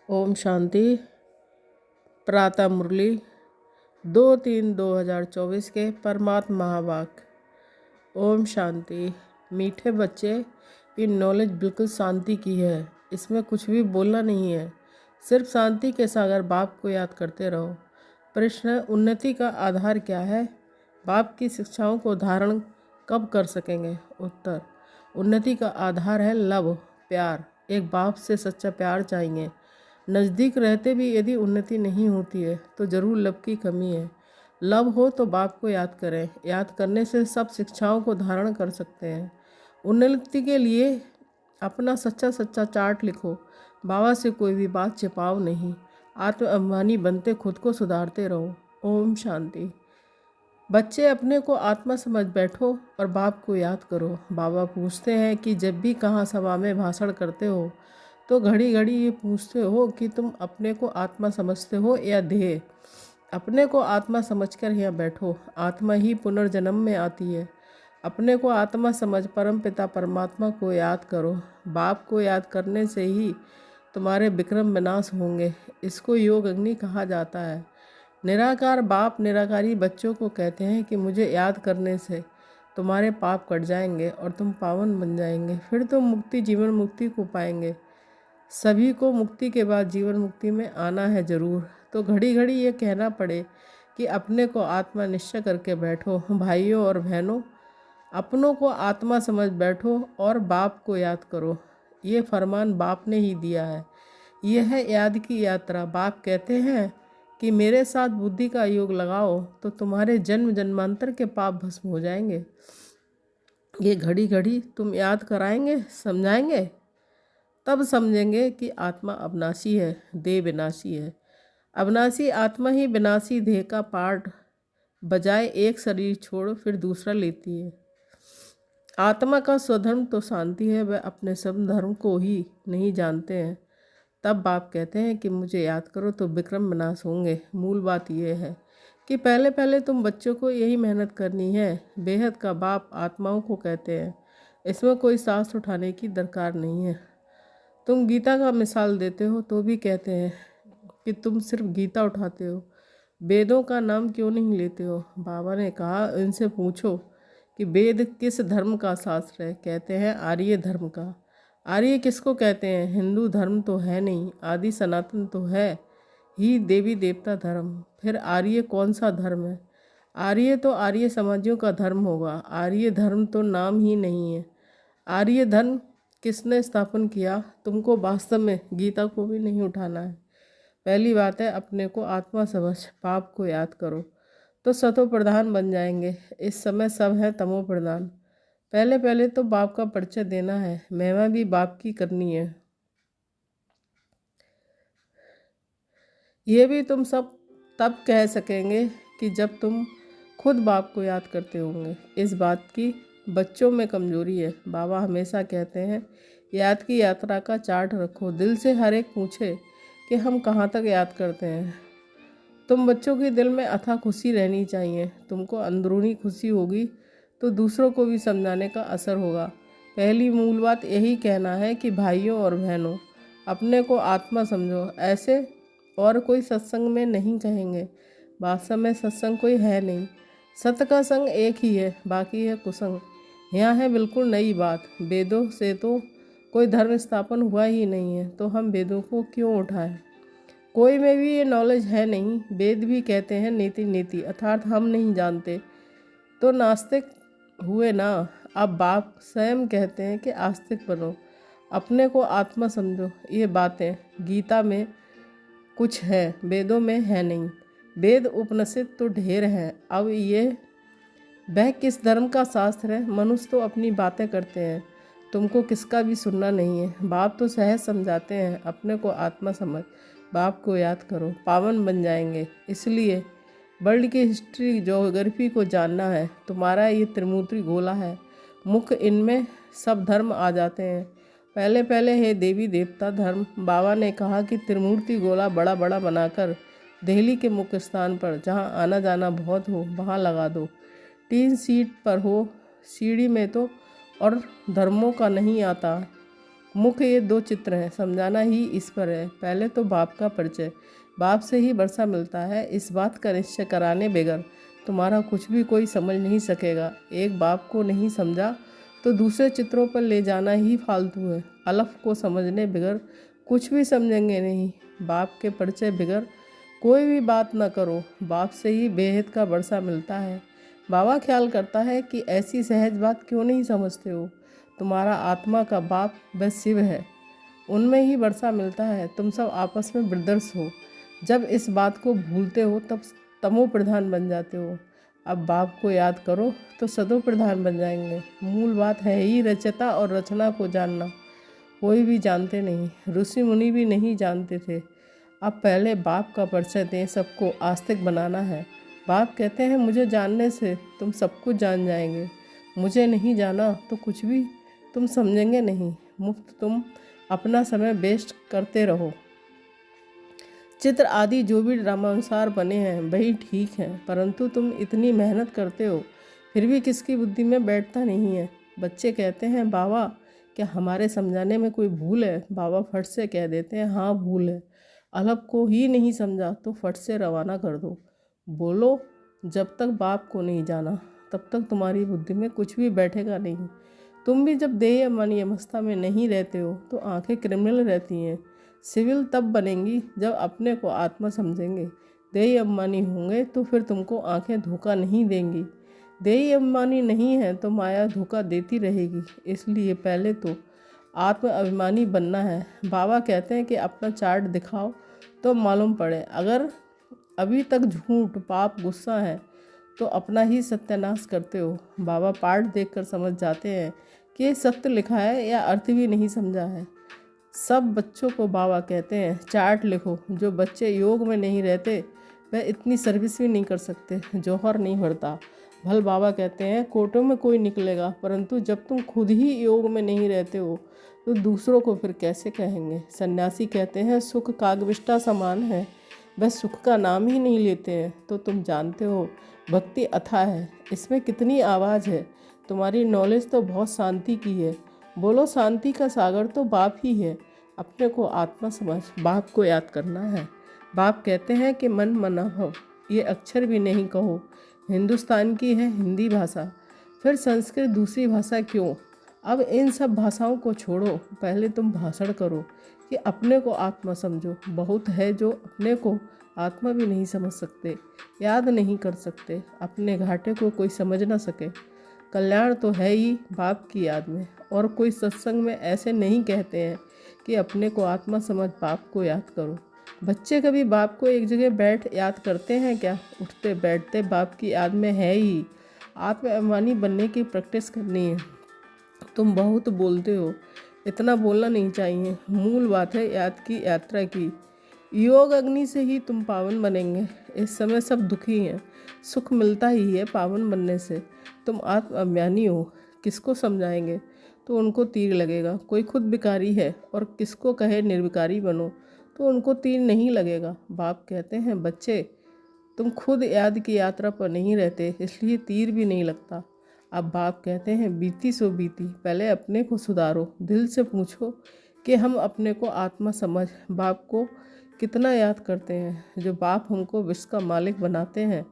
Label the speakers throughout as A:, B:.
A: ओम शांति। प्रातः मुरली 2/3/2024 के परमात्मा महावाक्य। ओम शांति। मीठे बच्चे, ये नॉलेज बिल्कुल शांति की है। इसमें कुछ भी बोलना नहीं है, सिर्फ शांति के सागर बाप को याद करते रहो। प्रश्न: उन्नति का आधार क्या है? बाप की शिक्षाओं को धारण कब कर सकेंगे? उत्तर: उन्नति का आधार है लव, प्यार। एक बाप से सच्चा प्यार चाहिए। नज़दीक रहते भी यदि उन्नति नहीं होती है तो ज़रूर लव की कमी है। लव हो तो बाप को याद करें। याद करने से सब शिक्षाओं को धारण कर सकते हैं। उन्नति के लिए अपना सच्चा सच्चा चार्ट लिखो। बाबा से कोई भी बात छिपाओ नहीं। आत्म अभिमानी बनते खुद को सुधारते रहो। ओम शांति। बच्चे, अपने को आत्मा समझ बैठो और बाप को याद करो। बाबा पूछते हैं कि जब भी कहाँ सभा में भाषण करते हो तो घड़ी घड़ी ये पूछते हो कि तुम अपने को आत्मा समझते हो या देह। अपने को आत्मा समझकर यहाँ बैठो। आत्मा ही पुनर्जन्म में आती है। अपने को आत्मा समझ परम पिता परमात्मा को याद करो। बाप को याद करने से ही तुम्हारे विक्रम विनाश होंगे। इसको योग अग्नि कहा जाता है। निराकार बाप निराकारी बच्चों को कहते हैं कि मुझे याद करने से तुम्हारे पाप कट जाएंगे और तुम पावन बन जाएंगे। फिर तुम मुक्ति, जीवन मुक्ति को पाएंगे। सभी को मुक्ति के बाद जीवन मुक्ति में आना है ज़रूर। तो घड़ी घड़ी ये कहना पड़े कि अपने को आत्मा निश्चय करके बैठो। भाइयों और बहनों, अपनों को आत्मा समझ बैठो और बाप को याद करो। ये फरमान बाप ने ही दिया है। यह है याद की यात्रा। बाप कहते हैं कि मेरे साथ बुद्धि का योग लगाओ तो तुम्हारे जन्म जन्मांतर के पाप भस्म हो जाएंगे। ये घड़ी घड़ी तुम याद कराएंगे, समझाएंगे, तब समझेंगे कि आत्मा अविनाशी है, देह विनाशी है। अविनाशी आत्मा ही विनाशी देह का पार्ट बजाय एक शरीर छोड़ फिर दूसरा लेती है। आत्मा का स्वधर्म तो शांति है। वह अपने सब धर्म को ही नहीं जानते हैं। तब बाप कहते हैं कि मुझे याद करो तो विक्रम विनाश होंगे। मूल बात यह है कि पहले पहले तुम बच्चों को यही मेहनत करनी है। बेहद का बाप आत्माओं को कहते हैं। इसमें कोई सांस उठाने की दरकार नहीं है। तुम गीता का मिसाल देते हो तो भी कहते हैं कि तुम सिर्फ गीता उठाते हो, वेदों का नाम क्यों नहीं लेते हो? बाबा ने कहा, इनसे पूछो कि वेद किस धर्म का शास्त्र है। कहते हैं आर्य धर्म का। आर्य किसको कहते हैं? हिंदू धर्म तो है नहीं, आदि सनातन तो है ही देवी देवता धर्म। फिर आर्य कौन सा धर्म है? आर्य तो आर्य समाजियों का धर्म होगा। आर्य धर्म तो नाम ही नहीं है। आर्य धर्म किसने स्थापन किया? तुमको वास्तव में गीता को भी नहीं उठाना है। पहली बात है, अपने को आत्मा समझ, पाप को याद करो तो सतो प्रधान बन जाएंगे। इस समय सब है तमो प्रधान। पहले पहले तो बाप का परिचय देना है। महिमा भी बाप की करनी है। ये भी तुम सब तब कह सकेंगे कि जब तुम खुद बाप को याद करते होंगे। इस बात की बच्चों में कमजोरी है। बाबा हमेशा कहते हैं याद की यात्रा का चार्ट रखो। दिल से हर एक पूछे कि हम कहाँ तक याद करते हैं। तुम बच्चों के दिल में अथाह खुशी रहनी चाहिए। तुमको अंदरूनी खुशी होगी तो दूसरों को भी समझाने का असर होगा। पहली मूल बात यही कहना है कि भाइयों और बहनों, अपने को आत्मा समझो। ऐसे और कोई सत्संग में नहीं कहेंगे। वास्तव में सत्संग कोई है नहीं। सत्य का संग एक ही है, बाकी है कुसंग। यहाँ है बिल्कुल नई बात। वेदों से तो कोई धर्म स्थापन हुआ ही नहीं है, तो हम वेदों को क्यों उठाएं? कोई में भी ये नॉलेज है नहीं। वेद भी कहते हैं नीति नीति, अर्थात हम नहीं जानते, तो नास्तिक हुए ना। अब बाप स्वयं कहते हैं कि आस्तिक बनो, अपने को आत्मा समझो। ये बातें गीता में कुछ है, वेदों में है नहीं। वेद उपनिषद तो ढेर हैं। अब ये वह किस धर्म का शास्त्र है? मनुष्य तो अपनी बातें करते हैं, तुमको किसका भी सुनना नहीं है। बाप तो सहज समझाते हैं, अपने को आत्मा समझ, बाप को याद करो, पावन बन जाएंगे। इसलिए वर्ल्ड की हिस्ट्री, ज्योग्राफी को जानना है। तुम्हारा ये त्रिमूर्ति गोला है, मुख्य इनमें सब धर्म आ जाते हैं। पहले पहले है देवी देवता धर्म। बाबा ने कहा कि त्रिमूर्ति गोला बड़ा बड़ा बनाकर दिल्ली के मुख्य स्थान पर, जहाँ आना जाना बहुत हो, वहाँ लगा दो। 3 सीट पर हो, सीढ़ी में तो और धर्मों का नहीं आता। मुख्य ये दो चित्र हैं, समझाना ही इस पर है। पहले तो बाप का परिचय, बाप से ही वर्षा मिलता है, इस बात का निश्चय कराने बगैर तुम्हारा कुछ भी कोई समझ नहीं सकेगा। एक बाप को नहीं समझा तो दूसरे चित्रों पर ले जाना ही फालतू है। अलफ को समझने बगैर कुछ भी समझेंगे नहीं। बाप के परिचय बगैर कोई भी बात न करो, बाप से ही बेहद का वर्षा मिलता है। बाबा ख्याल करता है कि ऐसी सहज बात क्यों नहीं समझते हो। तुम्हारा आत्मा का बाप वह शिव है, उनमें ही वर्षा मिलता है। तुम सब आपस में ब्रदर्स हो। जब इस बात को भूलते हो तब तमो प्रधान बन जाते हो। अब बाप को याद करो तो सदो प्रधान बन जाएंगे। मूल बात है ही रचयिता और रचना को जानना। कोई भी जानते नहीं, ऋषि मुनि भी नहीं जानते थे। अब पहले बाप का परिचय दें, सबको आस्तिक बनाना है। बाप कहते हैं मुझे जानने से तुम सब कुछ जान जाएंगे, मुझे नहीं जाना तो कुछ भी तुम समझेंगे नहीं। मुफ्त तुम अपना समय वेस्ट करते रहो। चित्र आदि जो भी ड्रामानुसार बने हैं वही ठीक हैं, परंतु तुम इतनी मेहनत करते हो फिर भी किसकी बुद्धि में बैठता नहीं है। बच्चे कहते हैं बाबा क्या हमारे समझाने में कोई भूल है। बाबा फट से कह देते हैं हाँ भूल है। अलग को ही नहीं समझा तो फट से रवाना कर दो। बोलो जब तक बाप को नहीं जाना तब तक तुम्हारी बुद्धि में कुछ भी बैठेगा नहीं। तुम भी जब देह मन अवस्था में नहीं रहते हो तो आंखें क्रिमिनल रहती हैं। सिविल तब बनेंगी जब अपने को आत्मा समझेंगे। देही अभिमानी होंगे तो फिर तुमको आंखें धोखा नहीं देंगी। देही अभिमानी नहीं है तो माया धोखा देती रहेगी। इसलिए पहले तो आत्म अभिमानी बनना है। बाबा कहते हैं कि अपना चार्ट दिखाओ तो मालूम पड़े। अगर अभी तक झूठ पाप गुस्सा है तो अपना ही सत्यानाश करते हो। बाबा पाठ देखकर समझ जाते हैं कि ये सत्य लिखा है या अर्थ भी नहीं समझा है। सब बच्चों को बाबा कहते हैं चार्ट लिखो। जो बच्चे योग में नहीं रहते वह इतनी सर्विस भी नहीं कर सकते, जौहर नहीं भरता। भल बाबा कहते हैं कोर्टों में कोई निकलेगा, परंतु जब तुम खुद ही योग में नहीं रहते हो तो दूसरों को फिर कैसे कहेंगे। सन्यासी कहते हैं सुख कागविष्टा समान है, वह सुख का नाम ही नहीं लेते हैं। तो तुम जानते हो भक्ति अथाह है, इसमें कितनी आवाज़ है। तुम्हारी नॉलेज तो बहुत शांति की है। बोलो शांति का सागर तो बाप ही है। अपने को आत्मा समझ बाप को याद करना है। बाप कहते हैं कि मन मना हो, ये अक्षर भी नहीं कहो। हिंदुस्तान की है हिंदी भाषा, फिर संस्कृत दूसरी भाषा क्यों। अब इन सब भाषाओं को छोड़ो, पहले तुम भाषण करो कि अपने को आत्मा समझो। बहुत है जो अपने को आत्मा भी नहीं समझ सकते, याद नहीं कर सकते। अपने घाटे को कोई समझ ना सके। कल्याण तो है ही बाप की याद में। और कोई सत्संग में ऐसे नहीं कहते हैं कि अपने को आत्मा समझ बाप को याद करो। बच्चे कभी बाप को एक जगह बैठ याद करते हैं क्या। उठते बैठते बाप की याद में है ही। आत्माभिमानी बनने की प्रैक्टिस करनी है। तुम बहुत बोलते हो, इतना बोलना नहीं चाहिए। मूल बात है याद की यात्रा की। योग अग्नि से ही तुम पावन बनेंगे। इस समय सब दुखी हैं, सुख मिलता ही है पावन बनने से। तुम आत्माभिमानी हो, किसको समझाएंगे तो उनको तीर लगेगा। कोई खुद विकारी है और किसको कहे निर्विकारी बनो तो उनको तीर नहीं लगेगा। बाप कहते हैं बच्चे तुम खुद याद की यात्रा पर नहीं रहते, इसलिए तीर भी नहीं लगता। अब बाप कहते हैं बीती सो बीती, पहले अपने को सुधारो। दिल से पूछो कि हम अपने को आत्मा समझ बाप को कितना याद करते हैं। जो बाप हमको विश्व का मालिक बनाते हैं,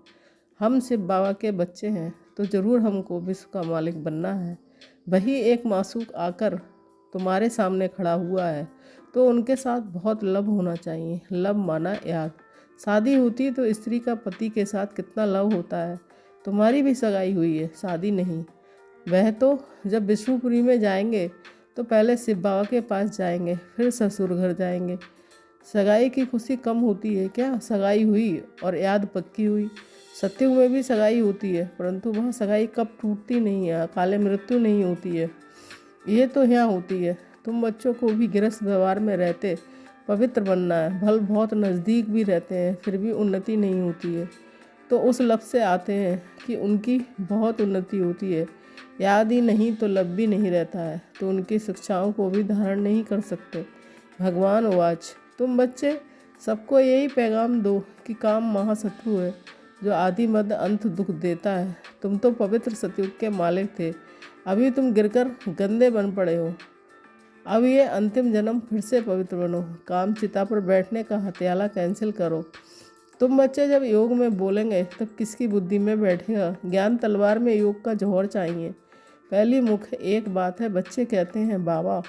A: हम सिर्फ बाबा के बच्चे हैं, तो ज़रूर हमको विश्व का मालिक बनना है। वही एक मासूक आकर तुम्हारे सामने खड़ा हुआ है तो उनके साथ बहुत लब होना चाहिए। लब माना याद। शादी होती तो स्त्री का पति के साथ कितना लव होता है। तुम्हारी भी सगाई हुई है, शादी नहीं। वह तो जब विष्णुपुरी में जाएंगे तो पहले शिव बाबा के पास जाएंगे, फिर ससुर घर जाएंगे। सगाई की खुशी कम होती है क्या। सगाई हुई और याद पक्की हुई। सत्युग में भी सगाई होती है, परंतु वह सगाई कब टूटती नहीं है, काले मृत्यु नहीं होती है। ये तो यहाँ होती है। तुम बच्चों को भी गृहस्थ व्यवहार में रहते पवित्र बनना है। भल बहुत नज़दीक भी रहते हैं फिर भी उन्नति नहीं होती है, तो उस लब से आते हैं कि उनकी बहुत उन्नति होती है। याद ही नहीं तो लब भी नहीं रहता है, तो उनकी शिक्षाओं को भी धारण नहीं कर सकते। भगवान वाच तुम बच्चे सबको यही पैगाम दो कि काम महाशत्रु है जो आदि मध्य अंत दुख देता है। तुम तो पवित्र सतयुग के मालिक थे, अभी तुम गिरकर गंदे बन पड़े हो। अब ये अंतिम जन्म फिर से पवित्र बनो। काम चिता पर बैठने का हथियाला कैंसिल करो। तुम बच्चे जब योग में बोलेंगे तब किसकी बुद्धि में बैठेगा? ज्ञान तलवार में योग का जौहर चाहिए। पहली मुख्य एक बात है, बच्चे कहते हैं बाबा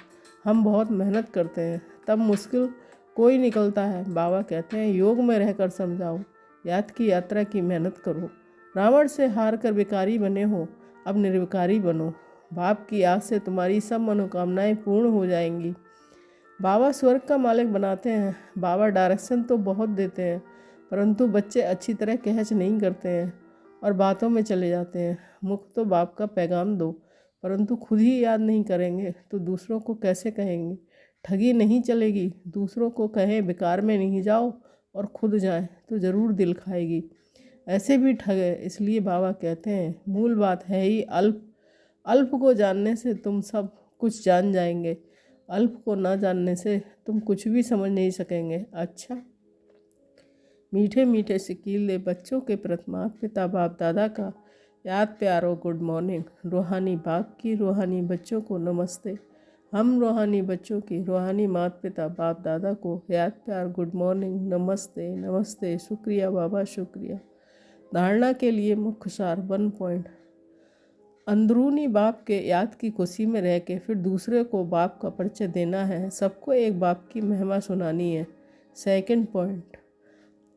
A: हम बहुत मेहनत करते हैं, तब मुश्किल कोई निकलता है। बाबा कहते हैं योग में रहकर समझाओ, याद की यात्रा की मेहनत करो। रावण से हार कर विकारी बने हो, अब निर्विकारी बनो। बाप की आस से तुम्हारी सब मनोकामनाएं पूर्ण हो जाएंगी। बाबा स्वर्ग का मालिक बनाते हैं। बाबा डायरेक्शन तो बहुत देते हैं, परंतु बच्चे अच्छी तरह कैच नहीं करते हैं और बातों में चले जाते हैं। मुख तो बाप का पैगाम दो, परंतु खुद ही याद नहीं करेंगे तो दूसरों को कैसे कहेंगे? ठगी नहीं चलेगी। दूसरों को कहें बेकार में नहीं जाओ और खुद जाएं तो ज़रूर दिल खाएगी। ऐसे भी ठग है। इसलिए बाबा कहते हैं मूल बात है ही अल्प। अल्प को जानने से तुम सब कुछ जान जाएंगे, अल्प को ना जानने से तुम कुछ भी समझ नहीं सकेंगे। अच्छा, मीठे मीठे सिकील दे बच्चों के प्रति माता पिता बाप दादा का याद प्यारो गुड मॉर्निंग। रूहानी बाप की रूहानी बच्चों को नमस्ते। हम रूहानी बच्चों की रूहानी माता पिता बाप दादा को याद प्यार गुड मॉर्निंग, नमस्ते नमस्ते, शुक्रिया बाबा शुक्रिया। धारणा के लिए मुख्य सार 1 पॉइंट। अंदरूनी बाप के याद की खुशी में रह के फिर दूसरे को बाप का परिचय देना है। सबको एक बाप की महिमा सुनानी है। 2 पॉइंट,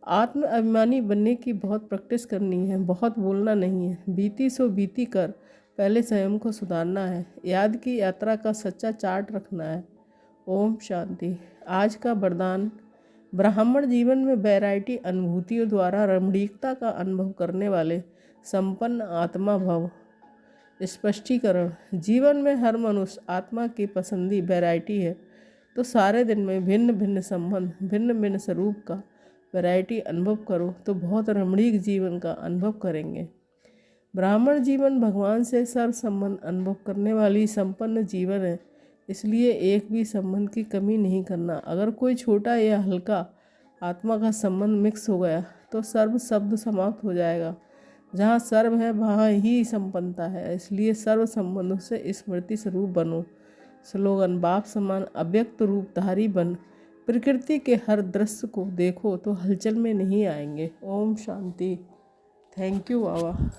A: आत्म अभिमानी बनने की बहुत प्रैक्टिस करनी है, बहुत बोलना नहीं है। बीती सो बीती कर पहले स्वयं को सुधारना है। याद की यात्रा का सच्चा चार्ट रखना है। ओम शांति। आज का वरदान, ब्राह्मण जीवन में वैरायटी अनुभूतियों द्वारा रमणीकता का अनुभव करने वाले संपन्न आत्मा भव। स्पष्टीकरण, जीवन में हर मनुष्य आत्मा की पसंदी वैरायटी है, तो सारे दिन में भिन्न भिन्न संबंध, भिन्न भिन्न स्वरूप का वैरायटी अनुभव करो तो बहुत रमणीक जीवन का अनुभव करेंगे। ब्राह्मण जीवन भगवान से सर्व संबंध अनुभव करने वाली संपन्न जीवन है, इसलिए एक भी संबंध की कमी नहीं करना। अगर कोई छोटा या हल्का आत्मा का संबंध मिक्स हो गया तो सर्व शब्द समाप्त हो जाएगा। जहाँ सर्व है वहाँ ही संपन्नता है, इसलिए सर्व संबंधों से स्मृति स्वरूप बनो। स्लोगन, बाप समान अव्यक्त रूपधारी बन प्रकृति के हर दृश्य को देखो तो हलचल में नहीं आएंगे। Om Shanti. Thank you Baba.